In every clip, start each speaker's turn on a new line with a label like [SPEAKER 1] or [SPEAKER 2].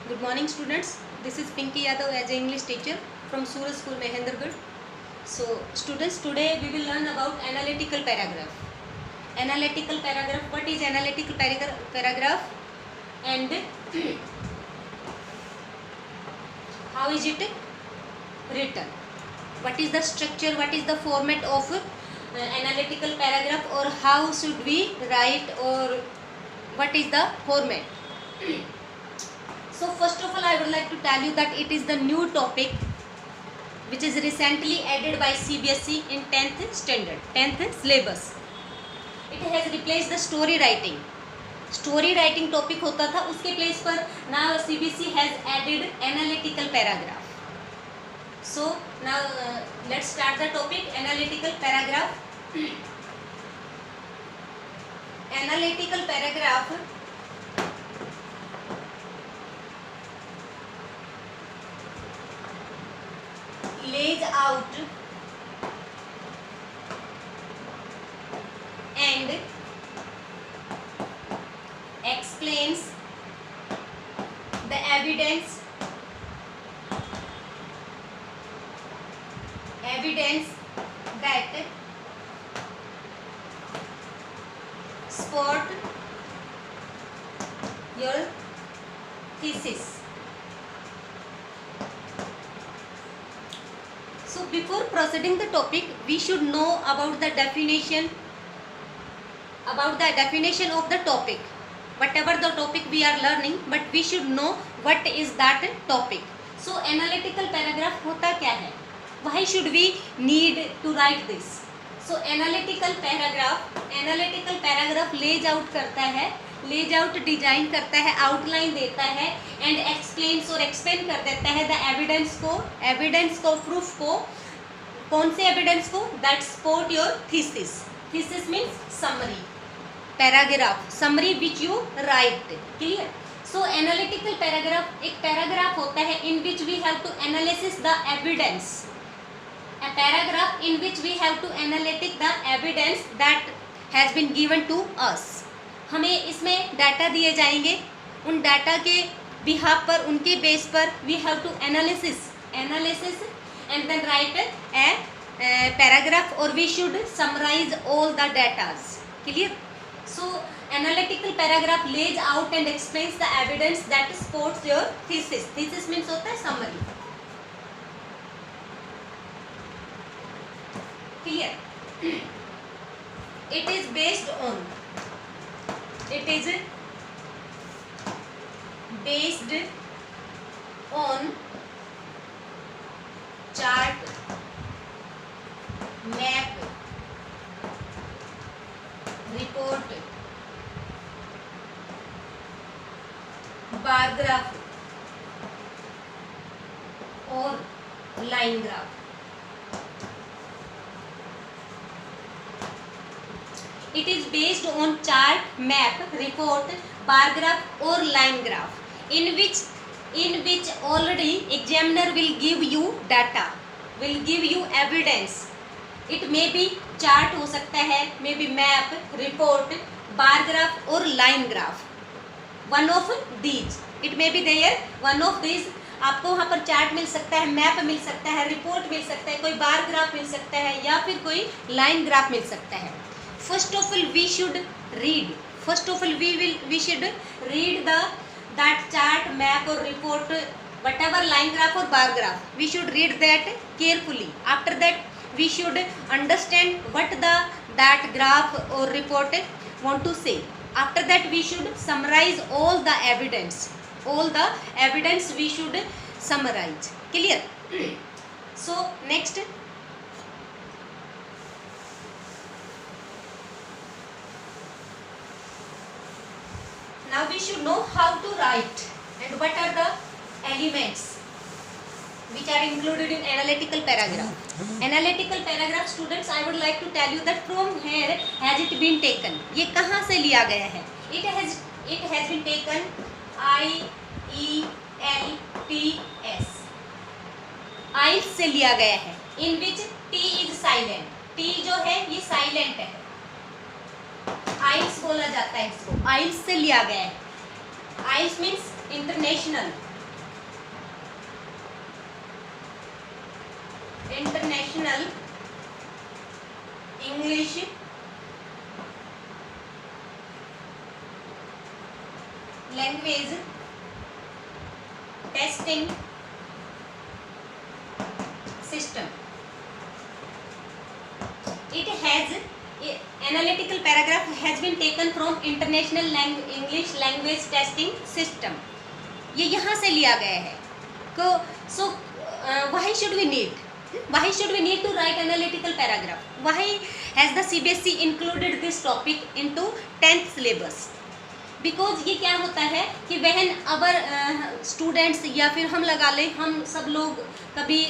[SPEAKER 1] Good morning, students. This is Pinky Yadav as an English teacher from Suraj School, Mahendragarh. So, students, today we will learn about analytical paragraph. Analytical paragraph. What is analytical paragraph? And how is it written? What is the structure? What is the format of analytical paragraph, or how should we write, or what is the format? So first of all, I would like to tell you that it is the new topic which is recently added by CBSE in 10th standard, 10th syllabus. It has replaced the story writing. Story writing topic होता था, उसके place पर now CBSE has added analytical paragraph. So now let's start the topic, analytical paragraph. Analytical paragraph lays out and explains the evidence that support your thesis. So before proceeding the topic, we should know about the definition of the topic. Whatever the topic we are learning, but we should know what is that topic. So analytical paragraph होता क्या है? Why should we need to write this? So analytical paragraph lays out करता है, lays out design करता है, outline देता है and explains और एक्सप्लेन कर देता है द एविडेंस को प्रूफ को. कौन से एविडेंस को? That support your thesis means summary. Paragraph summary which you write. Clear? So analytical paragraph एक पैराग्राफ होता है in which we have to analysis the evidence. A paragraph in which we have to analytic the evidence that has been given to us. हमें इसमें data दिए जाएंगे, उन data के behalf पर, उनके बेस पर we have to analysis and then write a paragraph, or we should summarize all the datas. Clear? So analytical paragraph lays out and explains the evidence that supports your thesis. Thesis means होता है summary. Clear? It is based on chart, map, report, bar graph or line graph. It is based on chart, map, report, bar graph or line graph, in which already examiner will give you data, will give you evidence. It may be chart हो सकता है, may be map, report, bar graph or line graph. One of these. It may be there. One of these. आपको वहाँ पर chart मिल सकता है, map मिल सकता है, रिपोर्ट मिल सकता है, कोई बार ग्राफ मिल सकता है, या फिर कोई लाइन ग्राफ मिल सकता है. First of all, we should read. We should read that chart, map or report, whatever line graph or bar graph. We should read that carefully. After that, we should understand what that graph or report want to say. After that, we should summarize all the evidence. We should summarize. Clear? So next. Now we should know how to write and what are the elements which are included in analytical paragraph. Analytical paragraph, students, I would like to tell you that from here has it been taken. ये कहाँ से लिया गया है? It has been taken IELTS. IELTS से लिया गया है. In which T is silent. T जो है ये silent है. आइल्स बोला जाता है इसको, आइल्स से लिया गया है. IELTS means international international English language testing system. It has analytical paragraph has been taken from International English Language Testing System. ये यहाँ से लिया गया है. So why should we need to write analytical paragraph? Why has the CBSE included this topic into 10th syllabus? Because ये क्या होता है कि वहन अवर स्टूडेंट्स या फिर हम लगा लें, हम सब लोग कभी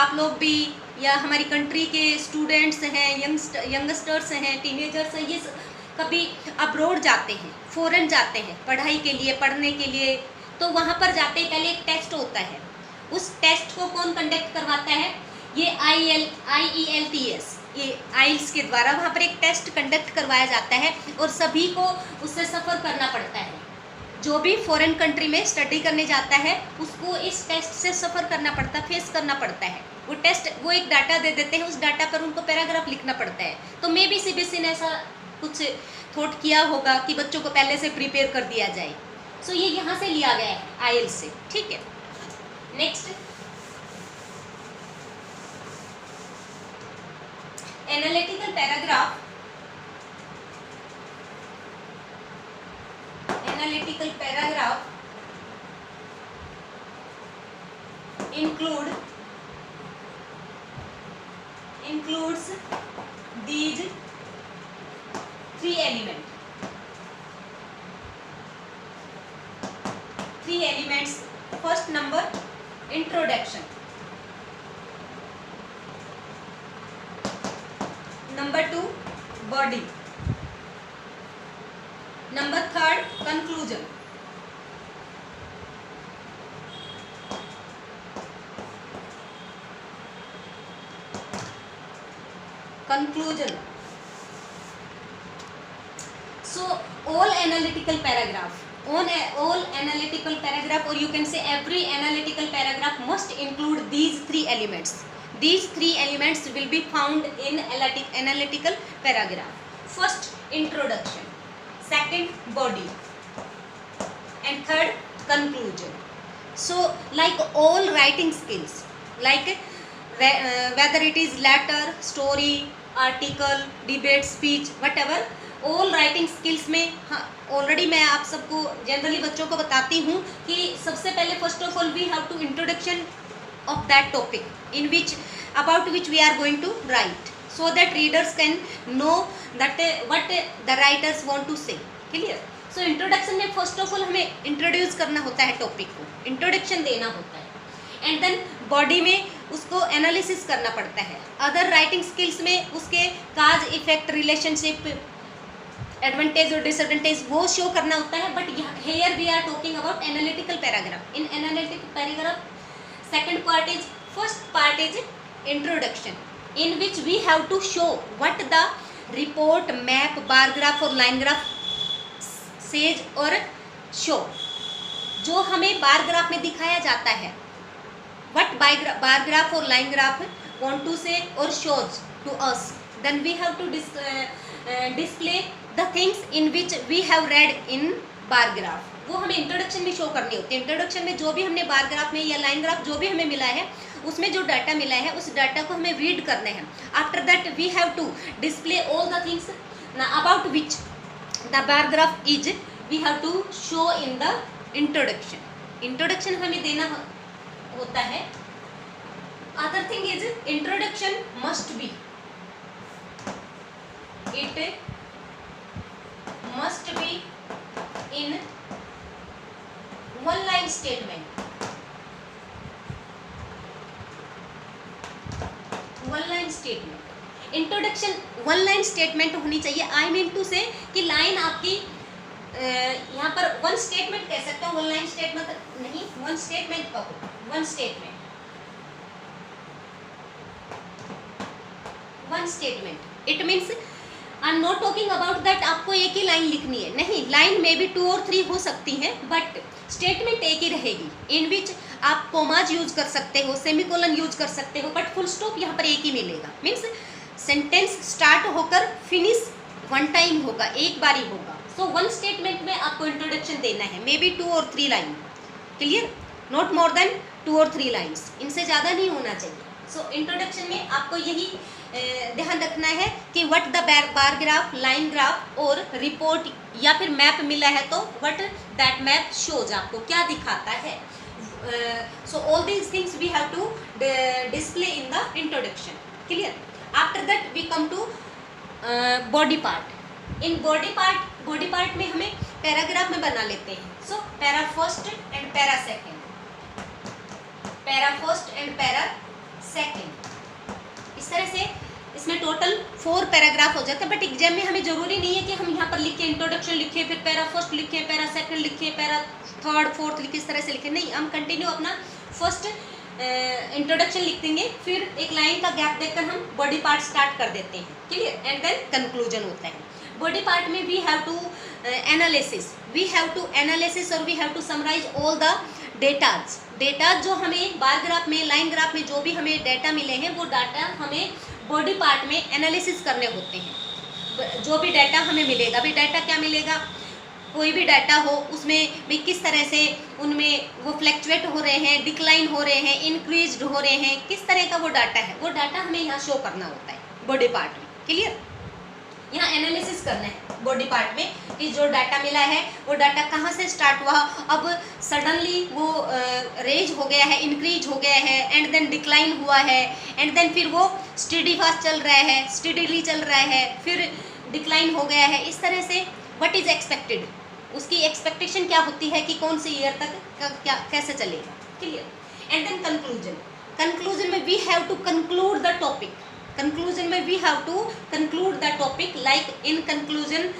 [SPEAKER 1] आप लोग भी या हमारी कंट्री के स्टूडेंट्स हैं, यंगस्टर्स हैं, टीनेजर्स हैं, ये कभी अब्रॉड जाते हैं, फॉरेन जाते हैं पढ़ाई के लिए, पढ़ने के लिए. तो वहाँ पर जाते ही पहले एक टेस्ट होता है. उस टेस्ट को कौन कंडक्ट करवाता है? ये IELTS, ये आइल्स के द्वारा वहाँ पर एक टेस्ट कंडक्ट करवाया जाता है और सभी को उससे सफ़र करना पड़ता है. जो भी फॉरेन कंट्री में स्टडी करने जाता है उसको इस टेस्ट से सफ़र करना पड़ता है, फेस करना पड़ता है. वो एक डाटा दे देते हैं, उस डाटा पर उनको पैराग्राफ लिखना पड़ता है. तो मे बी CBSE ने ऐसा कुछ थॉट किया होगा कि बच्चों को पहले से प्रिपेयर कर दिया जाए. सो ये यहाँ से लिया गया है आइल्स से. ठीक है. Next, analytical paragraph. Analytical paragraph includes these 3 elements. First number, introduction. Number 2, body. Number 3, conclusion. So all analytical paragraph, or you can say every analytical paragraph must include these 3 elements. These 3 elements will be found in analytical paragraph. First, introduction. Second, body. And third, conclusion. So like all writing skills, like whether it is letter, story, article, debate, speech, whatever, all writing skills में already मैं आप सबको generally बच्चों को बताती हूँ कि सबसे पहले first of all we have to introduction of that topic in which about which we are going to write, so that readers can know that what the writers want to say. Clear. So introduction में first of all हमें introduce करना होता है topic को, introduction देना होता है. And then body में उसको एनालिसिस करना पड़ता है. अदर राइटिंग स्किल्स में उसके काज, इफेक्ट, रिलेशनशिप, एडवांटेज और डिसएडवांटेज वो शो करना होता है. But here we are talking about analytical paragraph. In analytical paragraph second part is, first part is introduction, in which we have to show what the report, map, bar graph और line graph says और show. जो हमें bar graph में दिखाया जाता है, what bar graph or line graph want to say or shows to us, then we have to display the things in which we have read in bar graph. वो हमें introduction में show करनी होती है. इंट्रोडक्शन में जो भी हमने बार ग्राफ में या लाइन ग्राफ जो भी हमें मिला है, उसमें जो डाटा मिला है उस डाटा को हमें रीड करना है. After that we have to display all the things about which the bar graph is, we have to show in the introduction. Introduction हमें देना होता है. Other thing is introduction must be, it must be in one line statement. One line statement, introduction one line statement होनी चाहिए. I mean to से कि line आपकी यहाँ पर वन स्टेटमेंट कह सकते हो, वन लाइन स्टेटमेंट नहीं, वन स्टेटमेंट कहो. One statement, one statement, it means I am not talking about that आपको एक ही लाइन लिखनी है, नहीं, लाइन में भी 2 और 3 हो सकती हैं, बट स्टेटमेंट एक ही रहेगी, इन विच आप कोमाज यूज कर सकते हो, सेमीकोलन यूज कर सकते हो, बट फुल स्टॉप यहाँ पर एक ही मिलेगा। मीन्स सेंटेंस स्टार्ट होकर फिनिश वन टाइम होगा, एक बार ही होगा। सो वन स्टेटमेंट में आपको इंट्रोडक्शन देना है, मे बी 2 और 3 line, clear, not more than 2 और 3 लाइन्स, इनसे ज़्यादा नहीं होना चाहिए। सो इंट्रोडक्शन में आपको यही ध्यान रखना है कि what the bar graph, line graph और रिपोर्ट या फिर मैप मिला है तो व्हाट दैट मैप शोज, आपको क्या दिखाता है। So all these things we have to display in the introduction, clear. After that we come to body part. In body part में हमें पैराग्राफ में बना लेते हैं। So para first and para second, para first and para second, इस तरह से इसमें टोटल 4 पैराग्राफ हो जाते हैं। बट एग्जाम में हमें जरूरी नहीं है कि हम यहाँ पर लिखें, इंट्रोडक्शन लिखें, फिर पैरा फर्स्ट लिखें, पैरा सेकंड लिखें, पैरा थर्ड फोर्थ लिखें, इस तरह से लिखें, नहीं, हम कंटिन्यू अपना फर्स्ट इंट्रोडक्शन लिख देंगे, फिर एक लाइन का गैप देकर हम बॉडी पार्ट स्टार्ट कर देते हैं, क्लियर, एंड देन कंक्लूजन होता है। बॉडी पार्ट में वी हैव टू एनालिसिस और we have to summarise all the data जो हमें बार ग्राफ में, लाइन ग्राफ में जो भी हमें डाटा मिले हैं, वो डाटा हमें बॉडी पार्ट में एनालिसिस करने होते हैं। जो भी डाटा हमें मिलेगा, अभी डाटा क्या मिलेगा, कोई भी डाटा हो उसमें भी किस तरह से उनमें वो फ्लैक्चुएट हो रहे हैं, डिक्लाइन हो रहे हैं, इंक्रीज हो रहे हैं, किस तरह का वो डाटा है, वो डाटा हमें यहाँ शो करना होता है बॉडी पार्ट में, क्लियर। यहाँ एनालिसिस करना है बॉडी पार्ट में कि जो डाटा मिला है वो डाटा कहाँ से स्टार्ट हुआ, अब सडनली वो रेज हो गया है, इंक्रीज हो गया है, एंड देन डिक्लाइन हुआ है, एंड देन फिर वो स्टेडी फास्ट चल रहा है, स्टेडीली चल रहा है, फिर डिक्लाइन हो गया है, इस तरह से व्हाट इज एक्सपेक्टेड, उसकी एक्सपेक्टेशन क्या होती है कि कौन से ईयर तक क्या कैसे चलेगा, क्लियर। एंड देन कंक्लूजन में we have to conclude the topic, conclusion में we have to conclude the topic, like in conclusion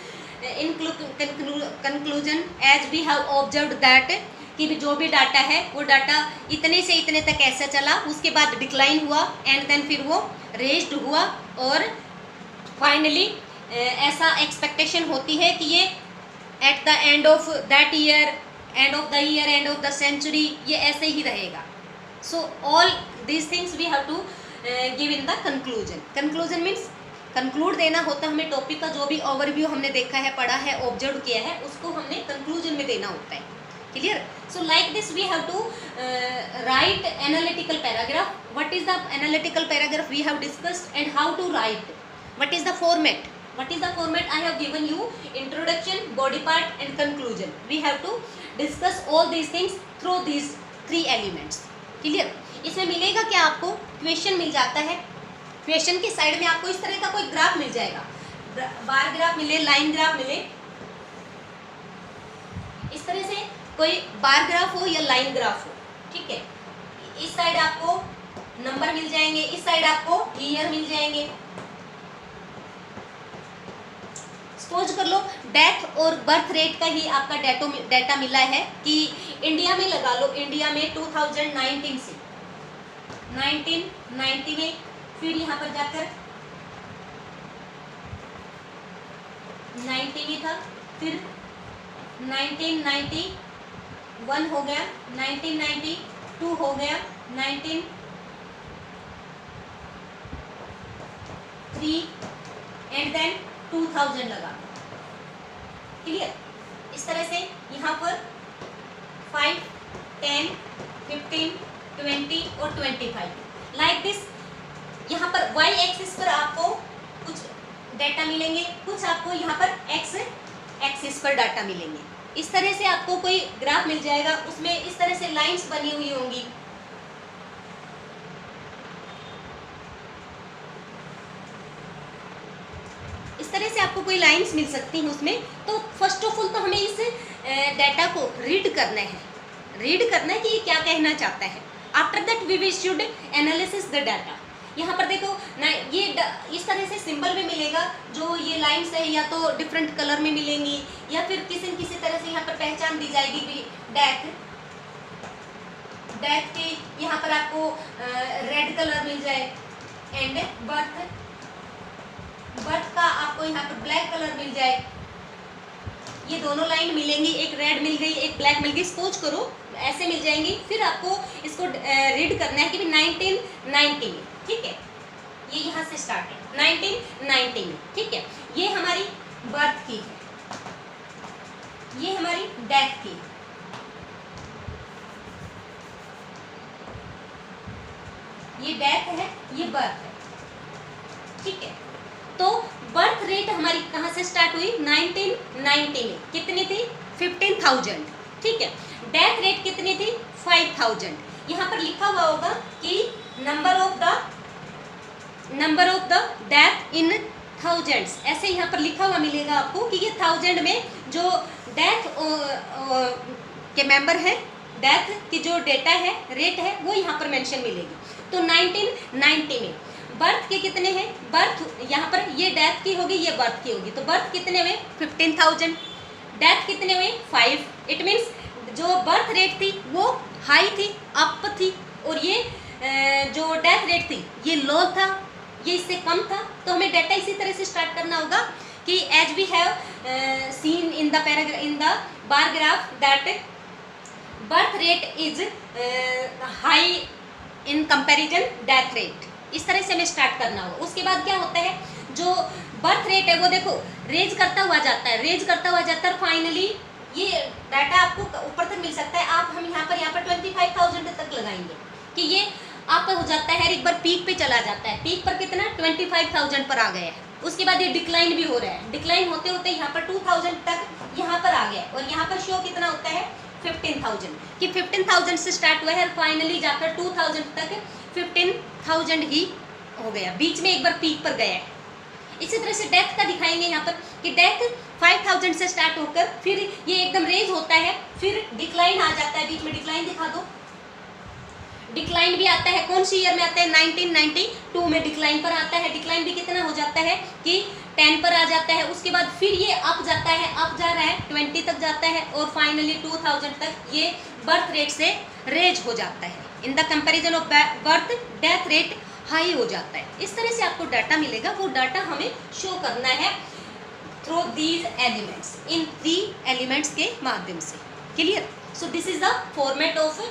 [SPEAKER 1] as we have observed that कि जो भी डाटा है वो डाटा इतने से इतने तक ऐसे चला, उसके बाद डिक्लाइन हुआ, एंड देन फिर वो रेज्ड हुआ, और फाइनली ऐसा एक्सपेक्टेशन होती है कि ये at the end of that year, end of the year, end of the century, ये ऐसे ही रहेगा। So all these things we have to give in the conclusion means conclude देना होता है हमें टॉपिक का, जो भी ओवरव्यू हमने देखा है, पढ़ा है, ऑब्जर्व किया है, उसको हमने कंक्लूजन में देना होता है, clear. So like this we have to write analytical paragraph. What is the analytical paragraph we have discussed, and how to write, what is the format, I have given you introduction, body part and conclusion. We have to discuss all these things through these 3 elements, clear। इसमें मिलेगा क्या, आपको question मिल जाता है, question के side में आपको इस तरह का कोई ग्राफ मिल जाएगा, बार ग्राफ मिले, लाइन ग्राफ मिले, इस तरह से कोई बार ग्राफ हो या लाइन ग्राफ हो, ठीक है। इस साइड आपको नंबर मिल जाएंगे, इस साइड आपको ईयर मिल जाएंगे। सपोज कर लो डेथ और बर्थ रेट का ही आपका डाटा मिला है कि इंडिया में लगा लो, इंडिया में 2019 से 1990 में, फिर यहाँ पर जाकर 90 में था, फिर 1991 हो गया, 1992 हो गया, 1993 एंड देन 2000 लगा, क्लियर। इस तरह से यहाँ पर 5, 10, 15, 20 और 25 लाइक दिस। यहाँ पर y एक्सिस पर आपको कुछ डाटा मिलेंगे, कुछ आपको यहाँ पर x एक्सिस पर डाटा मिलेंगे। इस तरह से आपको कोई ग्राफ मिल जाएगा, उसमें इस तरह से लाइंस बनी हुई होंगी, इस तरह से आपको कोई लाइंस मिल सकती हैं उसमें। तो फर्स्ट ऑफ ऑल तो हमें इस डाटा को रीड करना है कि ये क्या कहना चाहता है। After that we should analysis the data. यहाँ पर देखो ना, ये इस तरह से सिंबल में मिलेगा, जो ये लाइंस है या तो डिफरेंट कलर में मिलेंगी या फिर किसी तरह से यहाँ पर पहचान दी जाएगी कि डेथ की यहाँ पर आपको रेड कलर मिल जाए, एंड बर्थ का आपको यहाँ पर ब्लैक कलर मिल जाए, ये दोनों लाइन मिलेंगी, एक रेड मिल गई एक ब्लैक मिल गई, सपोज करो ऐसे मिल जाएंगी। फिर आपको इसको रीड करना है कि 1990 में, ठीक है, ये यहाँ से स्टार्ट है 1990 में, ठीक है। ये हमारी बर्थ की है, ये हमारी डेथ की, ये डेथ है, ये बर्थ है, ठीक है। तो बर्थ रेट हमारी कहाँ से स्टार्ट हुई? 1990 में। कितनी थी? 15,000, ठीक है। डेथ रेट कितनी थी? 5,000। यहाँ पर लिखा हुआ होगा कि number of the death in thousands, ऐसे यहाँ पर लिखा हुआ मिलेगा आपको कि ये 1000 में जो डेथ के मेंबर है, डेथ की जो डेटा है, रेट है, वो यहाँ पर मेंशन मिलेगी। तो 1990 में बर्थ के कितने हैं? बर्थ यहाँ पर ये डेथ की होगी, ये बर्थ की होगी, तो बर्थ कितने हुए? 15,000। डेथ कितने हुए? 5। इट मीन्स जो बर्थ रेट थी वो हाई थी, अप थी, और ये जो डेथ रेट थी ये लो था, ये इससे कम था। तो हमें डेटा इसी तरह से स्टार्ट करना होगा कि as we have seen in the bar graph that birth rate is high in comparison death rate, इस तरह से हमें स्टार्ट करना होगा। उसके बाद क्या होता है, जो बर्थ रेट है वो देखो रेज करता हुआ जाता है, रेज करता हुआ जाता है, फाइनली ये डाटा आपको ऊपर तक मिल सकता है। हम यहाँ पर 25,000 तक लगाएंगे कि ये आपका हो जाता है, एक बार पीक पे चला जाता है। पीक पर कितना? 25,000 पर आ गया है। उसके बाद ये डिक्लाइन भी हो रहा है, डिक्लाइन होते होते यहाँ पर 2,000 तक यहाँ पर आ गया, और यहाँ पर शो कितना होता है? 15,000, कि 15,000 से स्टार्ट हुआ है और फाइनली जाकर 2,000 तक 15,000 ही हो गया, बीच में एक बार पीक पर गया है। इसी तरह से डेथ का दिखाएंगे यहाँ पर कि डेथ 5,000 से स्टार्ट होकर फिर ये एकदम रेज होता है, फिर डिक्लाइन आ जाता है, बीच में डिक्लाइन दिखा दो। डिक्लाइन भी आता है, कौन सी ईयर में आता है? 1992 में डिक्लाइन पर आता है। डिक्लाइन भी कितना हो जाता है कि 10 पर आ जाता है। उसके बाद फिर ये अप जाता है, अप जा रहा है, 20 तक जाता है, और फाइनली 2000 तक ये बर्थ रेट से रेज हो जाता है। In the comparison of birth death rate high हो जाता है। इस तरह से आपको डाटा मिलेगा, वो डाटा हमें शो करना है through these elements, in 3 elements के माध्यम से। Clear? So this is the format of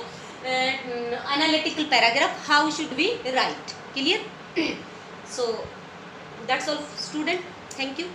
[SPEAKER 1] analytical paragraph, how should we write? Clear? So that's all student, thank you.